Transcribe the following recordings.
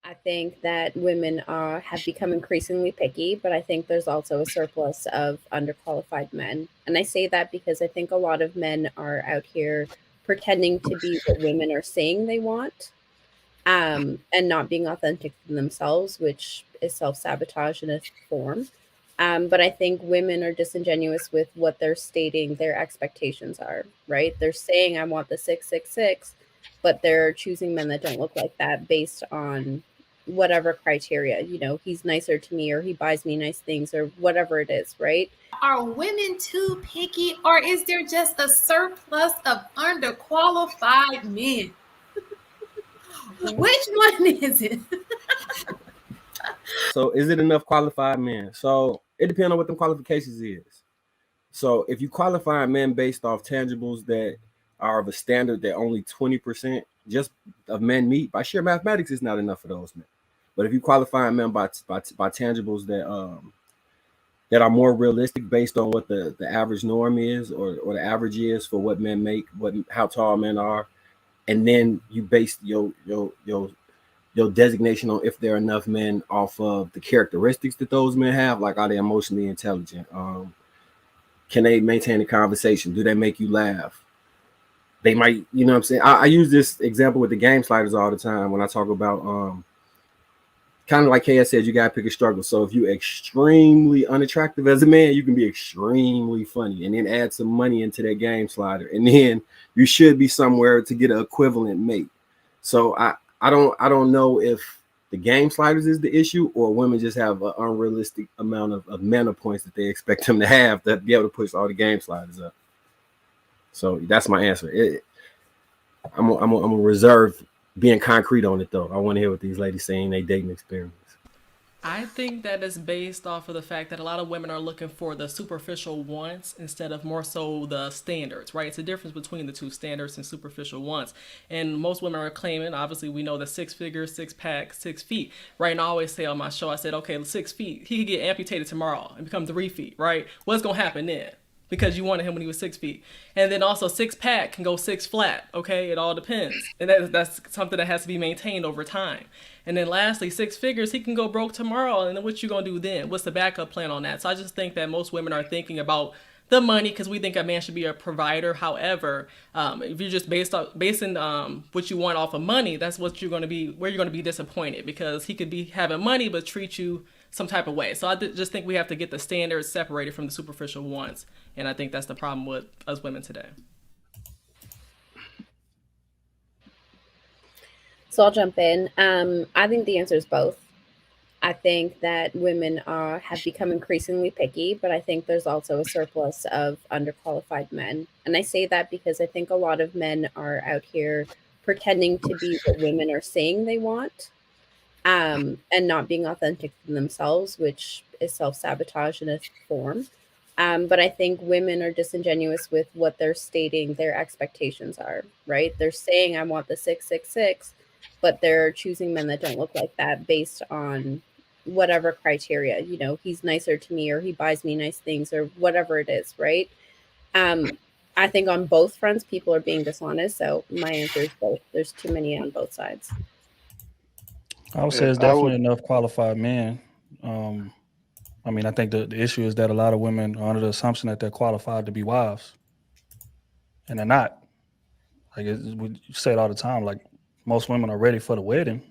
I think that women have become increasingly picky, but I think there's also a surplus of underqualified men. And I say that because I think a lot of men are out here pretending to be what women are saying they want, and not being authentic to themselves, which is self sabotage in a form. But I think women are disingenuous with what they're stating their expectations are, right? They're saying, I want the 666, but they're choosing men that don't look like that based on whatever criteria. He's nicer to me, or he buys me nice things, or whatever it is, right? Are women too picky, or is there just a surplus of underqualified men? Which one is it? So is it enough qualified men? So it depends on what the qualifications is. So if you qualify men based off tangibles that are of a standard that only 20% just of men meet, by sheer mathematics, it's not enough for those men. But if you qualify men by tangibles that are more realistic based on what the average norm is, or the average is for what men make, how tall men are, and then you base your designation on if there are enough men off of the characteristics that those men have, like are they emotionally intelligent? Can they maintain a conversation? Do they make you laugh? They might, you know what I'm saying? I use this example with the game sliders all the time when I talk about kind of like KS said, you gotta pick a struggle. So if you're extremely unattractive as a man, you can be extremely funny and then add some money into that game slider. And then you should be somewhere to get an equivalent mate. So I don't know if the game sliders is the issue, or women just have an unrealistic amount of mana points that they expect them to have to be able to push all the game sliders up. So that's my answer. I'm a reserve being concrete on it though. I want to hear what these ladies saying they dating experience. I think that is based off of the fact that a lot of women are looking for the superficial wants instead of more so the standards, right? It's a difference between the two, standards and superficial wants. And most women are claiming, obviously, we know the 6 figures, 6-pack, 6 feet, right? And I always say on my show, I said, okay, 6 feet, he could get amputated tomorrow and become 3 feet, right? What's going to happen then? Because you wanted him when he was 6 feet. And then also 6-pack can go 6 flat, okay? It all depends. And that's something that has to be maintained over time. And then lastly, 6 figures, he can go broke tomorrow. And then what you gonna do then? What's the backup plan on that? So I just think that most women are thinking about the money because we think a man should be a provider. However, if you're just basing what you want off of money, that's what you're gonna be, where you're gonna be disappointed, because he could be having money but treat you some type of way. So I just think we have to get the standards separated from the superficial wants. And I think that's the problem with us women today. So I'll jump in. I think the answer is both. I think that women have become increasingly picky, but I think there's also a surplus of underqualified men. And I say that because I think a lot of men are out here pretending to be what women are saying they want, and not being authentic to themselves, which is self sabotage in a form. But I think women are disingenuous with what they're stating their expectations are, right? They're saying, I want the 666, but they're choosing men that don't look like that based on whatever criteria. He's nicer to me, or he buys me nice things, or whatever it is, right? I think on both fronts, people are being dishonest. So my answer is both. There's too many on both sides. I would say it's definitely enough qualified men. I think the issue is that a lot of women are under the assumption that they're qualified to be wives, and they're not. Like we say it all the time. Like most women are ready for the wedding,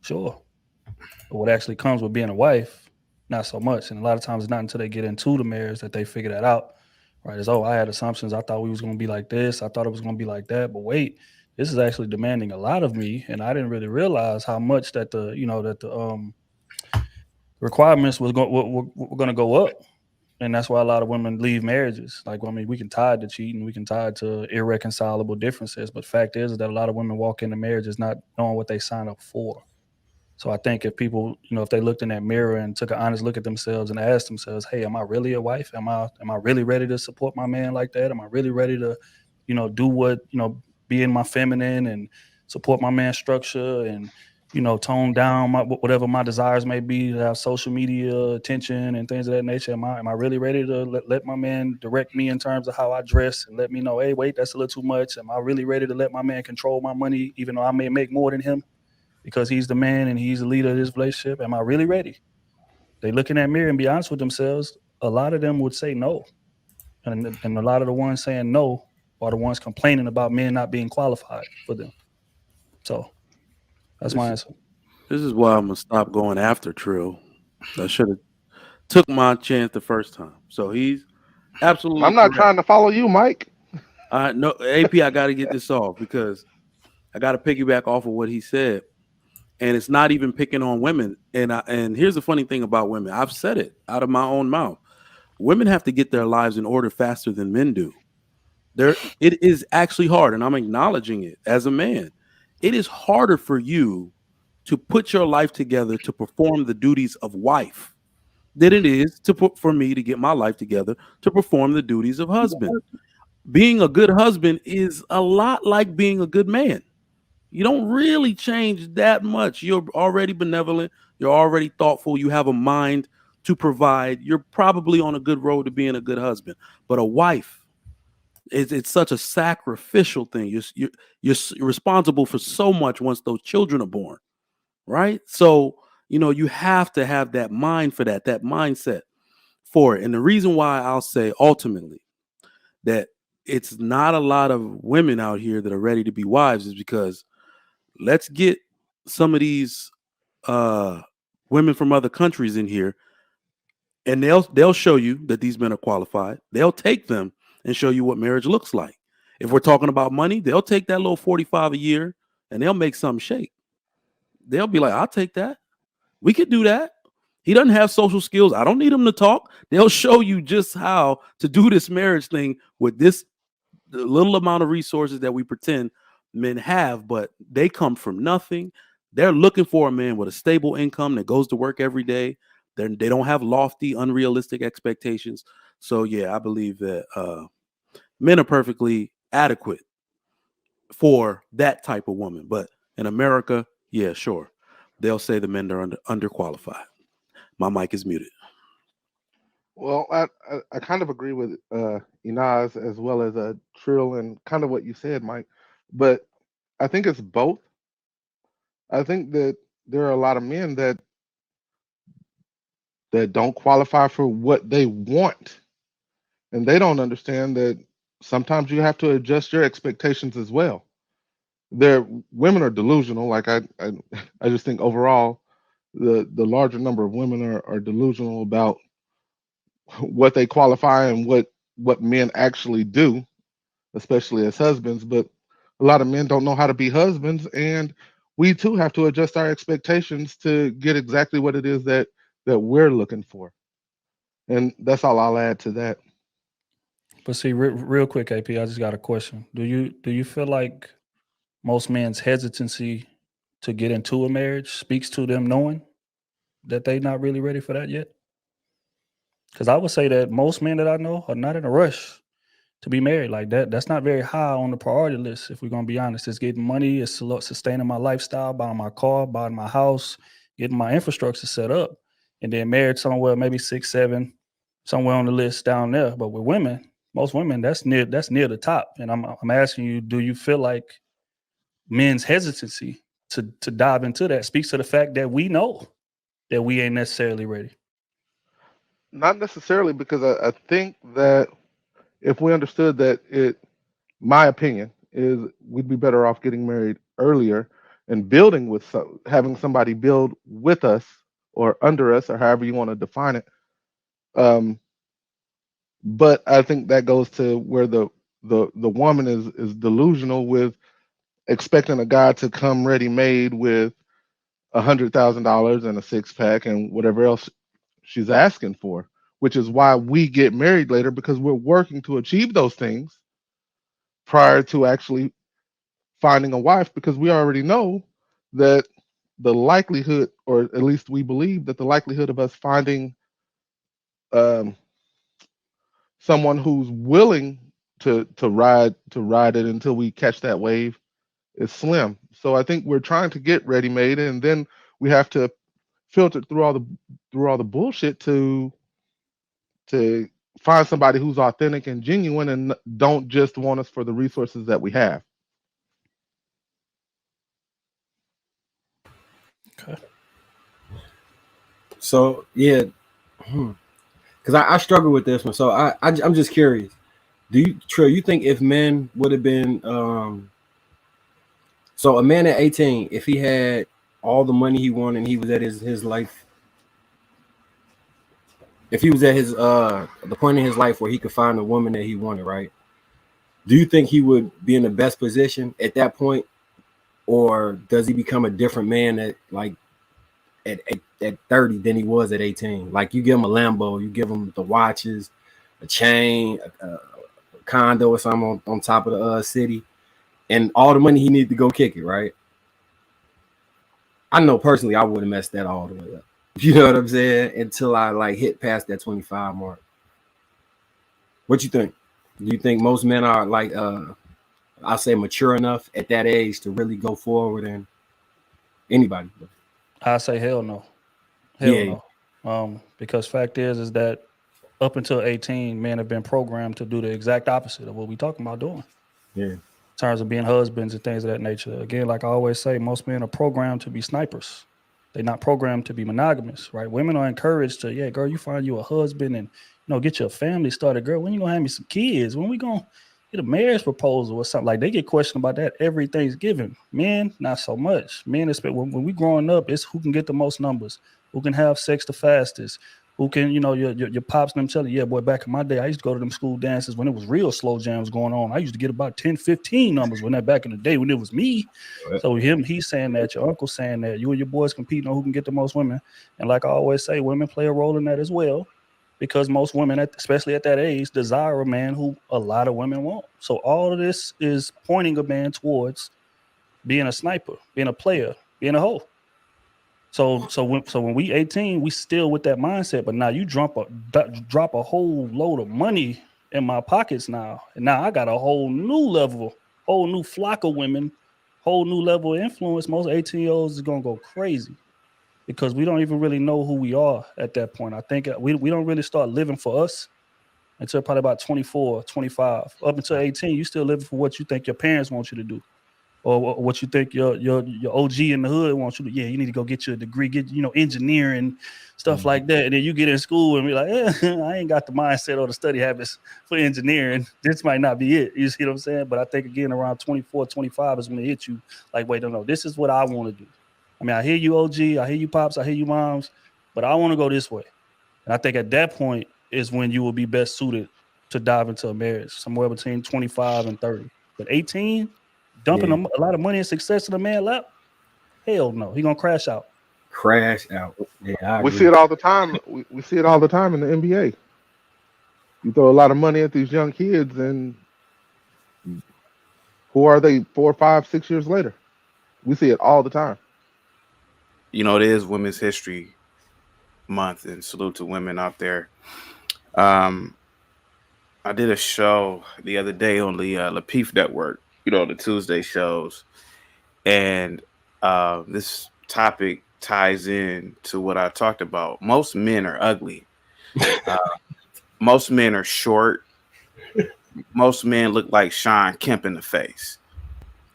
sure, but what actually comes with being a wife, not so much. And a lot of times, it's not until they get into the marriage that they figure that out. Right? It's I had assumptions. I thought we was going to be like this. I thought it was going to be like that. But wait, this is actually demanding a lot of me, and I didn't really realize how much that the requirements were going to go up. And that's why a lot of women leave marriages. We can tie it to cheating, we can tie it to irreconcilable differences. But fact is that a lot of women walk into marriages not knowing what they signed up for. So I think if people, if they looked in that mirror and took an honest look at themselves and asked themselves, hey, am I really a wife? Am I really ready to support my man like that? Am I really ready to, do what, be in my feminine and support my man's structure and, tone down whatever my desires may be, to have social media attention and things of that nature. Am I really ready to let my man direct me in terms of how I dress and let me know, hey, wait, that's a little too much? Am I really ready to let my man control my money, even though I may make more than him? because he's the man and he's the leader of this relationship? Am I really ready? They look in that mirror and be honest with themselves. A lot of them would say no. And a lot of the ones saying no are the ones complaining about men not being qualified for them. So that's my answer. This is why I'm gonna stop going after Trill. I should have took my chance the first time. So he's absolutely. I'm not correct. trying to follow you, Mike. No, AP, I got to get this off because I got to piggyback off of what he said, and it's not even picking on women. And here's the funny thing about women. I've said it out of my own mouth. Women have to get their lives in order faster than men do. It is actually hard, and I'm acknowledging it as a man. It is harder for you to put your life together to perform the duties of wife than it is for me to get my life together to perform the duties of husband. Being a good husband is a lot like being a good man. You don't really change that much. You're already benevolent. You're already thoughtful. You have a mind to provide. You're probably on a good road to being a good husband. But a wife, it's such a sacrificial thing. You're responsible for so much once those children are born, right? So, you have to have that mind for that mindset for it. And the reason why I'll say ultimately that it's not a lot of women out here that are ready to be wives is because let's get some of these women from other countries in here, and they'll show you that these men are qualified. They'll take them and show you what marriage looks like. If we're talking about money, they'll take that little 45 a year and they'll make something shake. They'll be like, I'll take that. We could do that. He doesn't have social skills. I don't need him to talk. They'll show you just how to do this marriage thing with this little amount of resources that we pretend men have, but they come from nothing. They're looking for a man with a stable income that goes to work every day. They don't have lofty, unrealistic expectations. So yeah, I believe that men are perfectly adequate for that type of woman. But in America, yeah, sure, they'll say the men are underqualified. My mic is muted. Well, I kind of agree with Inaz as well as Trill and kind of what you said, Mike. But I think it's both. I think that there are a lot of men that don't qualify for what they want, and they don't understand that sometimes you have to adjust your expectations as well. Women are delusional. Like I just think overall, the larger number of women are delusional about what they qualify and what men actually do, especially as husbands. But a lot of men don't know how to be husbands, and we too have to adjust our expectations to get exactly what it is that we're looking for. And that's all I'll add to that. But see, real quick, AP, I just got a question. Do you feel like most men's hesitancy to get into a marriage speaks to them knowing that they're not really ready for that yet? Because I would say that most men that I know are not in a rush to be married. Like that's not very high on the priority list, if we're going to be honest. It's getting money, it's sustaining my lifestyle, buying my car, buying my house, getting my infrastructure set up, and then married somewhere, maybe 6, 7, somewhere on the list down there. But with women, most women, that's near the top. And I'm asking you, do you feel like men's hesitancy to dive into that speaks to the fact that we know that we ain't necessarily ready? Not necessarily, because I think that if we understood that my opinion is we'd be better off getting married earlier and building with having somebody build with us or under us or however you want to define it. But I think that goes to where the woman is delusional with expecting a guy to come ready made with $100,000 and a 6-pack and whatever else she's asking for, which is why we get married later, because we're working to achieve those things prior to actually finding a wife, because we already know that the likelihood, or at least we believe that the likelihood of us finding someone who's willing to ride it until we catch that wave is slim. So I think we're trying to get ready made, and then we have to filter through all the bullshit to find somebody who's authentic and genuine and don't just want us for the resources that we have. Okay. So yeah, because I struggle with this one. So I'm just curious. Do you, Trill? You think if men would have been, so a man at 18, if he had all the money he wanted, and he was at his life, if he was at his the point in his life where he could find the woman that he wanted, right? Do you think he would be in the best position at that point, or does he become a different man at like at 30 than he was at 18? Like you give him a Lambo, you give him the watches, a chain, a condo or something on top of the city, and all the money he needs to go kick it, right? I know personally I would have messed that all the way up. You know what I'm saying? Until I like hit past that 25 mark. What you think? Do you think most men are like I'll say mature enough at that age to really go forward and anybody? I say hell no. Hell Yeah. no. Because fact is that up until 18, men have been programmed to do the exact opposite of what we talking about doing. Yeah. In terms of being husbands and things of that nature. Again, like I always say, most men are programmed to be snipers. They're not programmed to be monogamous, right? Women are encouraged to, yeah, girl, you find you a husband and get your family started. Girl, when you gonna have me some kids? When we gonna get a marriage proposal or something? Like they get questioned about that every Thanksgiving. Men, not so much. Men, when we growing up, it's who can get the most numbers, who can have sex the fastest, who can, your pops and them tell you, yeah, boy, back in my day, I used to go to them school dances when it was real slow jams going on. I used to get about 10, 15 numbers when that back in the day when it was me. Right. So he's saying that, your uncle saying that, you and your boys competing on who can get the most women. And like I always say, women play a role in that as well, because most women, especially at that age, desire a man who a lot of women want. So all of this is pointing a man towards being a sniper, being a player, being a hoe. So when we 18, we still with that mindset, but now you drop a whole load of money in my pockets now, and now I got a whole new level, whole new flock of women, whole new level of influence. Most 18-year-olds is gonna go crazy because we don't even really know who we are at that point. I think we don't really start living for us until probably about 24, 25. Up until 18, you still living for what you think your parents want you to do, or what you think your OG in the hood wants you to. Yeah, you need to go get your degree, get engineering, stuff like that. And then you get in school and be like, I ain't got the mindset or the study habits for engineering. This might not be it. You see what I'm saying? But I think again around 24, 25 is when it hits you. Like, wait, no, this is what I want to do. I mean, I hear you, OG, I hear you, pops, I hear you, moms, but I want to go this way. And I think at that point is when you will be best suited to dive into a marriage, somewhere between 25 and 30. But 18, dumping a lot of money and success in a man's lap, hell no. He gonna crash out. Crash out. Yeah, we see it all the time. We see it all the time in the NBA. You throw a lot of money at these young kids, and who are they 4, 5, 6 years later? We see it all the time. It is Women's History Month, and salute to women out there. I did a show the other day on the Lapeef Network, the Tuesday shows, and this topic ties in to what I talked about. Most men are ugly. Most men are short. Most men look like Sean Kemp in the face.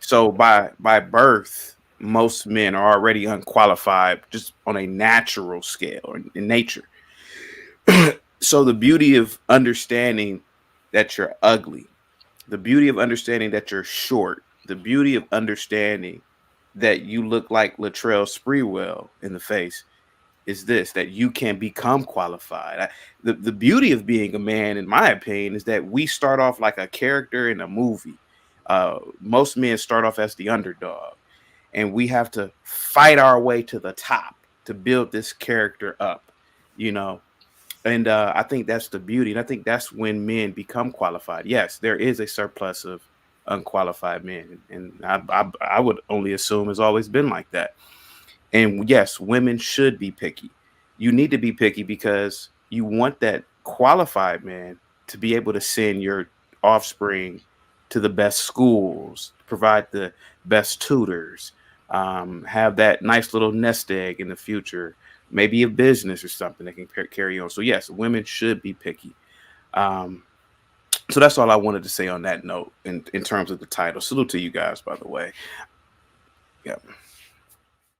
So by birth, most men are already unqualified just on a natural scale or in nature. So the beauty of understanding that you're ugly, the beauty of understanding that you're short, the beauty of understanding that you look like Latrell Sprewell in the face is this, that you can become qualified. The beauty of being a man, in my opinion, is that we start off like a character in a movie. Most men start off as the underdog, and we have to fight our way to the top to build this character up, And I think that's the beauty. And I think that's when men become qualified. Yes, there is a surplus of unqualified men. And I would only assume it's always been like that. And yes, women should be picky. You need to be picky because you want that qualified man to be able to send your offspring to the best schools, provide the best tutors, have that nice little nest egg in the future, maybe a business or something that can carry on. So yes, women should be picky. So that's all I wanted to say on that note in terms of the title. Salute to you guys, by the way. Yeah.